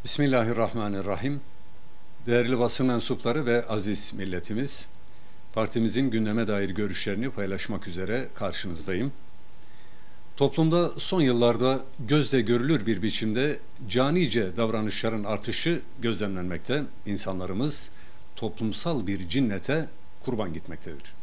Bismillahirrahmanirrahim. Değerli basın mensupları ve aziz milletimiz, partimizin gündeme dair görüşlerini paylaşmak üzere karşınızdayım. Toplumda son yıllarda gözle görülür bir biçimde canice davranışların artışı gözlemlenmekte. İnsanlarımız toplumsal bir cinnete kurban gitmektedir.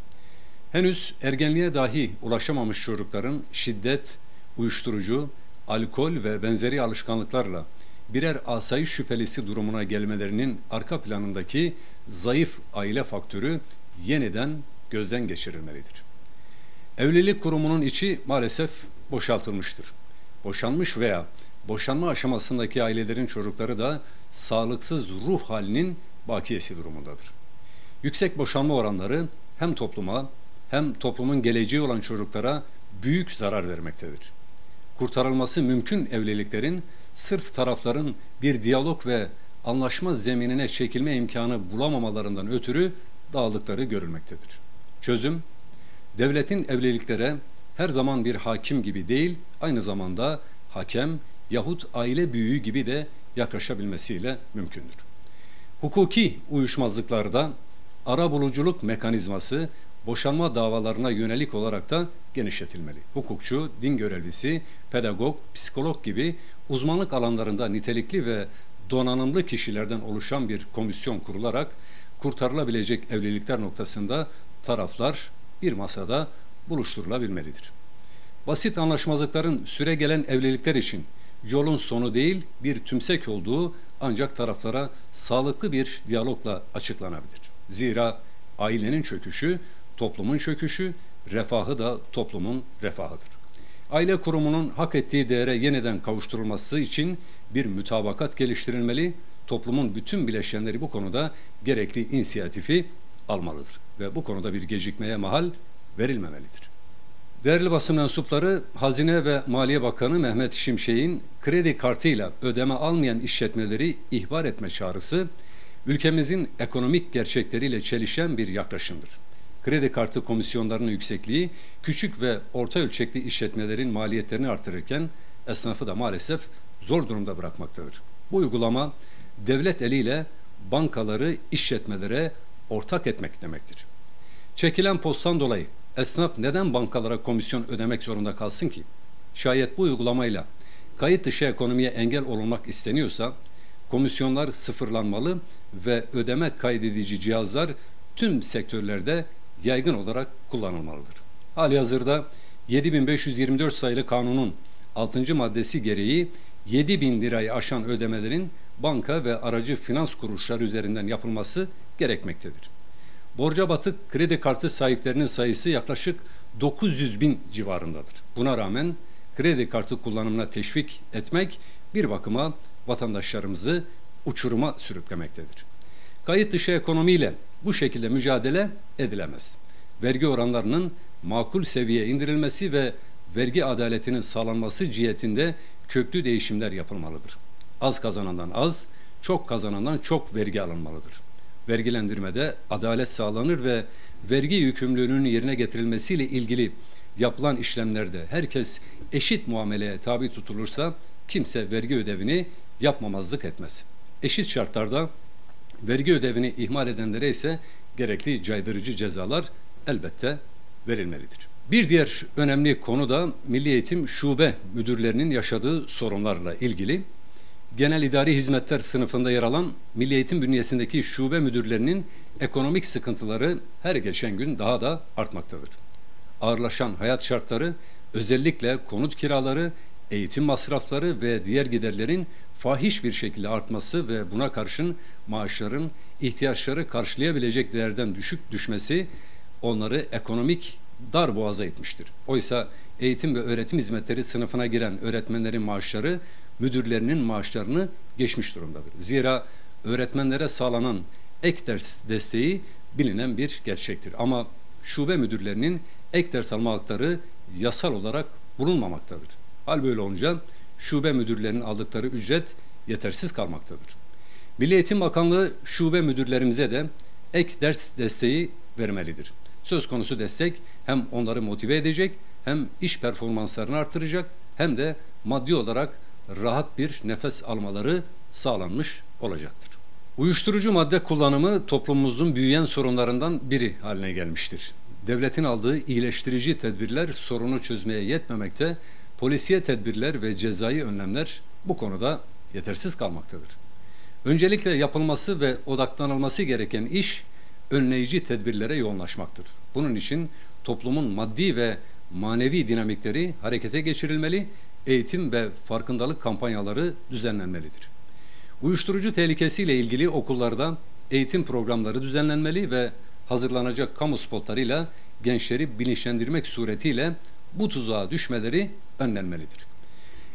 Henüz ergenliğe dahi ulaşamamış çocukların şiddet, uyuşturucu, alkol ve benzeri alışkanlıklarla birer asayiş şüphelisi durumuna gelmelerinin arka planındaki zayıf aile faktörü yeniden gözden geçirilmelidir. Evlilik kurumunun içi maalesef boşaltılmıştır. Boşanmış veya boşanma aşamasındaki ailelerin çocukları da sağlıksız ruh halinin bakiyesi durumundadır. Yüksek boşanma oranları hem topluma hem toplumun geleceği olan çocuklara büyük zarar vermektedir. Kurtarılması mümkün evliliklerin sırf tarafların bir diyalog ve anlaşma zeminine çekilme imkanı bulamamalarından ötürü dağıldıkları görülmektedir. Çözüm, devletin evliliklere her zaman bir hakim gibi değil, aynı zamanda hakem yahut aile büyüğü gibi de yaklaşabilmesiyle mümkündür. Hukuki uyuşmazlıklarda arabuluculuk mekanizması boşanma davalarına yönelik olarak da genişletilmeli. Hukukçu, din görevlisi, pedagog, psikolog gibi uzmanlık alanlarında nitelikli ve donanımlı kişilerden oluşan bir komisyon kurularak kurtarılabilecek evlilikler noktasında taraflar bir masada buluşturulabilmelidir. Basit anlaşmazlıkların süregelen evlilikler için yolun sonu değil bir tümsek olduğu ancak taraflara sağlıklı bir diyalogla açıklanabilir. Zira ailenin çöküşü toplumun çöküşü, refahı da toplumun refahıdır. Aile kurumunun hak ettiği değere yeniden kavuşturulması için bir mütabakat geliştirilmeli, toplumun bütün bileşenleri bu konuda gerekli inisiyatifi almalıdır ve bu konuda bir gecikmeye mahal verilmemelidir. Değerli basın mensupları, Hazine ve Maliye Bakanı Mehmet Şimşek'in kredi kartıyla ödeme almayan işletmeleri ihbar etme çağrısı, ülkemizin ekonomik gerçekleriyle çelişen bir yaklaşımdır. Kredi kartı komisyonlarının yüksekliği küçük ve orta ölçekli işletmelerin maliyetlerini artırırken esnafı da maalesef zor durumda bırakmaktadır. Bu uygulama devlet eliyle bankaları işletmelere ortak etmek demektir. Çekilen posttan dolayı esnaf neden bankalara komisyon ödemek zorunda kalsın ki? Şayet bu uygulamayla kayıt dışı ekonomiye engel olunmak isteniyorsa komisyonlar sıfırlanmalı ve ödeme kaydedici cihazlar tüm sektörlerde yaygın olarak kullanılmalıdır. Halihazırda 7524 sayılı kanunun 6. maddesi gereği 7.000 lirayı aşan ödemelerin banka ve aracı finans kuruluşları üzerinden yapılması gerekmektedir. Borca batık kredi kartı sahiplerinin sayısı yaklaşık 900.000 civarındadır. Buna rağmen kredi kartı kullanımına teşvik etmek bir bakıma vatandaşlarımızı uçuruma sürüklemektedir. Kayıt dışı ekonomiyle bu şekilde mücadele edilemez. Vergi oranlarının makul seviyeye indirilmesi ve vergi adaletinin sağlanması cihetinde köklü değişimler yapılmalıdır. Az kazanandan az, çok kazanandan çok vergi alınmalıdır. Vergilendirmede adalet sağlanır ve vergi yükümlülüğünün yerine getirilmesiyle ilgili yapılan işlemlerde herkes eşit muameleye tabi tutulursa kimse vergi ödevini yapmamazlık etmez. Eşit şartlarda vergi ödevini ihmal edenlere ise gerekli caydırıcı cezalar elbette verilmelidir. Bir diğer önemli konu da Milli Eğitim Şube Müdürlerinin yaşadığı sorunlarla ilgili. Genel İdari Hizmetler sınıfında yer alan Milli Eğitim bünyesindeki şube müdürlerinin ekonomik sıkıntıları her geçen gün daha da artmaktadır. Ağırlaşan hayat şartları, özellikle konut kiraları, eğitim masrafları ve diğer giderlerin fahiş bir şekilde artması ve buna karşın maaşların ihtiyaçları karşılayabilecek değerden düşmesi onları ekonomik darboğaza itmiştir. Oysa eğitim ve öğretim hizmetleri sınıfına giren öğretmenlerin maaşları müdürlerinin maaşlarını geçmiş durumdadır. Zira öğretmenlere sağlanan ek ders desteği bilinen bir gerçektir. Ama şube müdürlerinin ek ders alma hakları yasal olarak bulunmamaktadır. Hal böyle olunca şube müdürlerinin aldıkları ücret yetersiz kalmaktadır. Milli Eğitim Bakanlığı şube müdürlerimize de ek ders desteği vermelidir. Söz konusu destek hem onları motive edecek, hem iş performanslarını artıracak, hem de maddi olarak rahat bir nefes almaları sağlanmış olacaktır. Uyuşturucu madde kullanımı toplumumuzun büyüyen sorunlarından biri haline gelmiştir. Devletin aldığı iyileştirici tedbirler sorunu çözmeye yetmemekte, polisiye tedbirler ve cezai önlemler bu konuda yetersiz kalmaktadır. Öncelikle yapılması ve odaklanılması gereken iş, önleyici tedbirlere yoğunlaşmaktır. Bunun için toplumun maddi ve manevi dinamikleri harekete geçirilmeli, eğitim ve farkındalık kampanyaları düzenlenmelidir. Uyuşturucu tehlikesiyle ilgili okullarda eğitim programları düzenlenmeli ve hazırlanacak kamu spotlarıyla gençleri bilinçlendirmek suretiyle bu tuzağa düşmeleri önlenmelidir.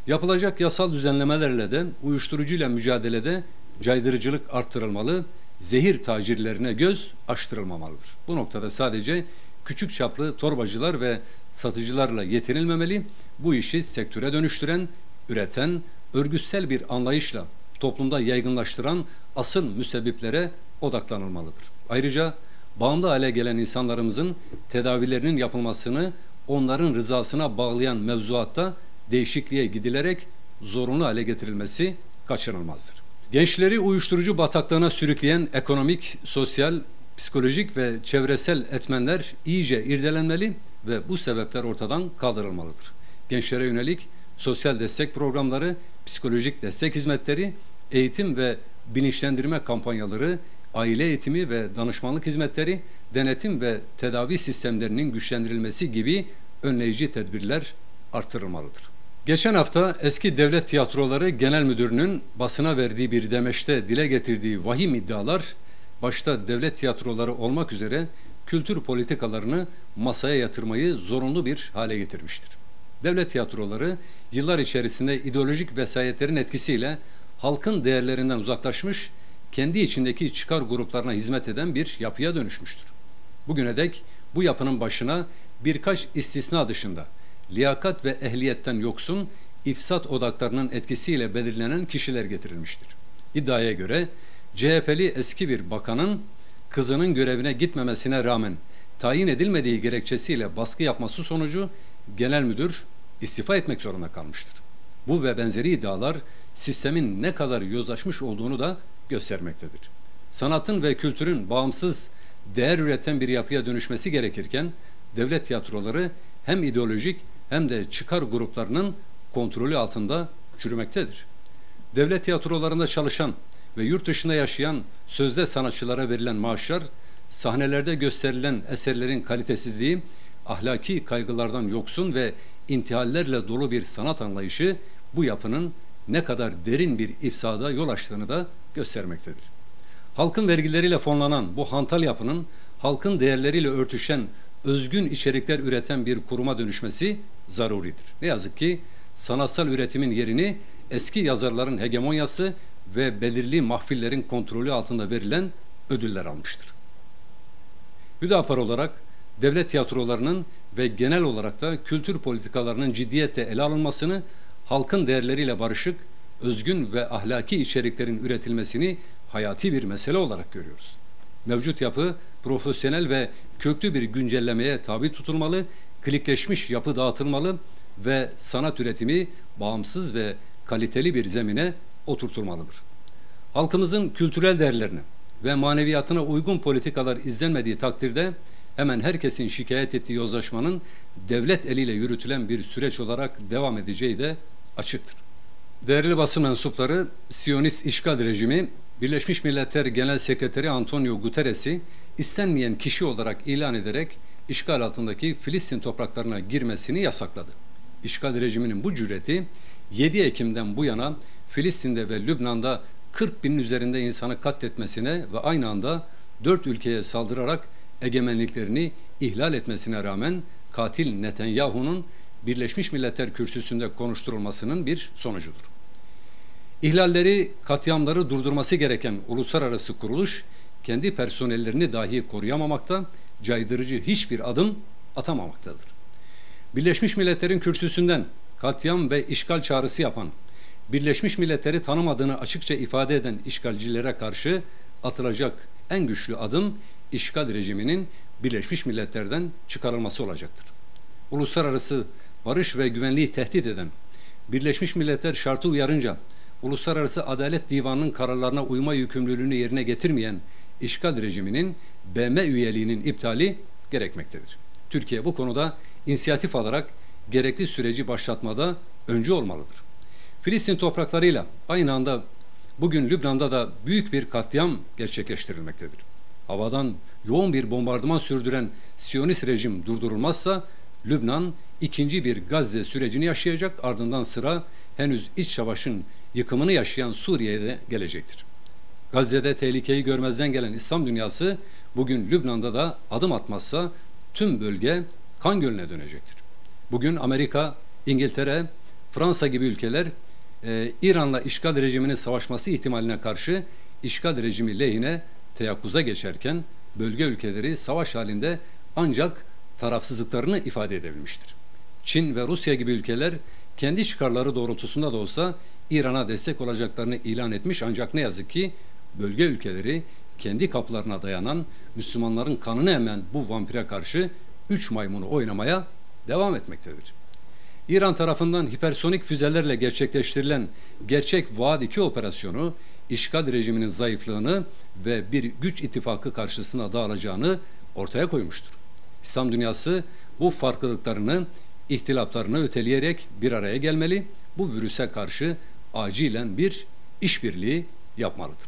Yapılacak yasal düzenlemelerle de uyuşturucuyla mücadelede caydırıcılık arttırılmalı, zehir tacirlerine göz açtırılmamalıdır. Bu noktada sadece küçük çaplı torbacılar ve satıcılarla yetinilmemeli, bu işi sektöre dönüştüren, üreten, örgütsel bir anlayışla toplumda yaygınlaştıran asıl müsebbiplere odaklanılmalıdır. Ayrıca bağımlı hale gelen insanlarımızın tedavilerinin yapılmasını onların rızasına bağlayan mevzuatta değişikliğe gidilerek zorunlu hale getirilmesi kaçınılmazdır. Gençleri uyuşturucu bataklığına sürükleyen ekonomik, sosyal, psikolojik ve çevresel etmenler iyice irdelenmeli ve bu sebepler ortadan kaldırılmalıdır. Gençlere yönelik sosyal destek programları, psikolojik destek hizmetleri, eğitim ve bilinçlendirme kampanyaları, aile eğitimi ve danışmanlık hizmetleri, denetim ve tedavi sistemlerinin güçlendirilmesi gibi önleyici tedbirler artırılmalıdır. Geçen hafta eski Devlet Tiyatroları Genel Müdürü'nün basına verdiği bir demeçte dile getirdiği vahim iddialar, başta devlet tiyatroları olmak üzere kültür politikalarını masaya yatırmayı zorunlu bir hale getirmiştir. Devlet tiyatroları yıllar içerisinde ideolojik vesayetlerin etkisiyle halkın değerlerinden uzaklaşmış, kendi içindeki çıkar gruplarına hizmet eden bir yapıya dönüşmüştür. Bugüne dek bu yapının başına birkaç istisna dışında liyakat ve ehliyetten yoksun, ifsat odaklarının etkisiyle belirlenen kişiler getirilmiştir. İddiaya göre CHP'li eski bir bakanın kızının görevine gitmemesine rağmen tayin edilmediği gerekçesiyle baskı yapması sonucu genel müdür istifa etmek zorunda kalmıştır. Bu ve benzeri iddialar sistemin ne kadar yozlaşmış olduğunu da göstermektedir. Sanatın ve kültürün bağımsız, değer üreten bir yapıya dönüşmesi gerekirken devlet tiyatroları hem ideolojik hem de çıkar gruplarının kontrolü altında çürümektedir. Devlet tiyatrolarında çalışan ve yurt dışında yaşayan sözde sanatçılara verilen maaşlar, sahnelerde gösterilen eserlerin kalitesizliği, ahlaki kaygılardan yoksun ve intihallerle dolu bir sanat anlayışı bu yapının ne kadar derin bir ifsada yol açtığını da göstermektedir. Halkın vergileriyle fonlanan bu hantal yapının halkın değerleriyle örtüşen özgün içerikler üreten bir kuruma dönüşmesi zaruridir. Ne yazık ki sanatsal üretimin yerini eski yazarların hegemonyası ve belirli mahfillerin kontrolü altında verilen ödüller almıştır. Hüdapar olarak devlet tiyatrolarının ve genel olarak da kültür politikalarının ciddiyetle ele alınmasını, halkın değerleriyle barışık, özgün ve ahlaki içeriklerin üretilmesini hayati bir mesele olarak görüyoruz. Mevcut yapı profesyonel ve köklü bir güncellemeye tabi tutulmalı, klikleşmiş yapı dağıtılmalı ve sanat üretimi bağımsız ve kaliteli bir zemine oturtulmalıdır. Halkımızın kültürel değerlerine ve maneviyatına uygun politikalar izlenmediği takdirde hemen herkesin şikayet ettiği yozlaşmanın devlet eliyle yürütülen bir süreç olarak devam edeceği de açıktır. Değerli basın mensupları, Siyonist işgal rejimi Birleşmiş Milletler Genel Sekreteri Antonio Guterres'i istenmeyen kişi olarak ilan ederek işgal altındaki Filistin topraklarına girmesini yasakladı. İşgal rejiminin bu cüreti 7 Ekim'den bu yana Filistin'de ve Lübnan'da 40 binin üzerinde insanı katletmesine ve aynı anda 4 ülkeye saldırarak egemenliklerini ihlal etmesine rağmen katil Netanyahu'nun Birleşmiş Milletler kürsüsünde konuşturulmasının bir sonucudur. İhlalleri, katliamları durdurması gereken uluslararası kuruluş kendi personellerini dahi koruyamamakta, caydırıcı hiçbir adım atamamaktadır. Birleşmiş Milletler'in kürsüsünden katliam ve işgal çağrısı yapan, Birleşmiş Milletler'i tanımadığını açıkça ifade eden işgalcilere karşı atılacak en güçlü adım işgal rejiminin Birleşmiş Milletler'den çıkarılması olacaktır. Uluslararası barış ve güvenliği tehdit eden Birleşmiş Milletler şartı uyarınca Uluslararası Adalet Divanı'nın kararlarına uyma yükümlülüğünü yerine getirmeyen işgal rejiminin BM üyeliğinin iptali gerekmektedir. Türkiye bu konuda inisiyatif alarak gerekli süreci başlatmada öncü olmalıdır. Filistin topraklarıyla aynı anda bugün Lübnan'da da büyük bir katliam gerçekleştirilmektedir. Havadan yoğun bir bombardıman sürdüren Siyonist rejim durdurulmazsa Lübnan ikinci bir Gazze sürecini yaşayacak, ardından sıra henüz iç savaşın yıkımını yaşayan Suriye'ye de gelecektir. Gazze'de tehlikeyi görmezden gelen İslam dünyası bugün Lübnan'da da adım atmazsa tüm bölge kan gölüne dönecektir. Bugün Amerika, İngiltere, Fransa gibi ülkeler İran'la işgal rejiminin savaşması ihtimaline karşı işgal rejimi lehine teyakkuza geçerken bölge ülkeleri savaş halinde ancak tarafsızlıklarını ifade edebilmiştir. Çin ve Rusya gibi ülkeler kendi çıkarları doğrultusunda da olsa İran'a destek olacaklarını ilan etmiş, ancak ne yazık ki bölge ülkeleri kendi kapılarına dayanan Müslümanların kanını emen bu vampire karşı üç maymunu oynamaya devam etmektedir. İran tarafından hipersonik füzelerle gerçekleştirilen Gerçek Vaat 2 operasyonu işgal rejiminin zayıflığını ve bir güç ittifakı karşısına dağılacağını ortaya koymuştur. İslam dünyası bu farklılıklarını, ihtilaflarını öteleyerek bir araya gelmeli, bu virüse karşı acilen bir işbirliği yapmalıdır.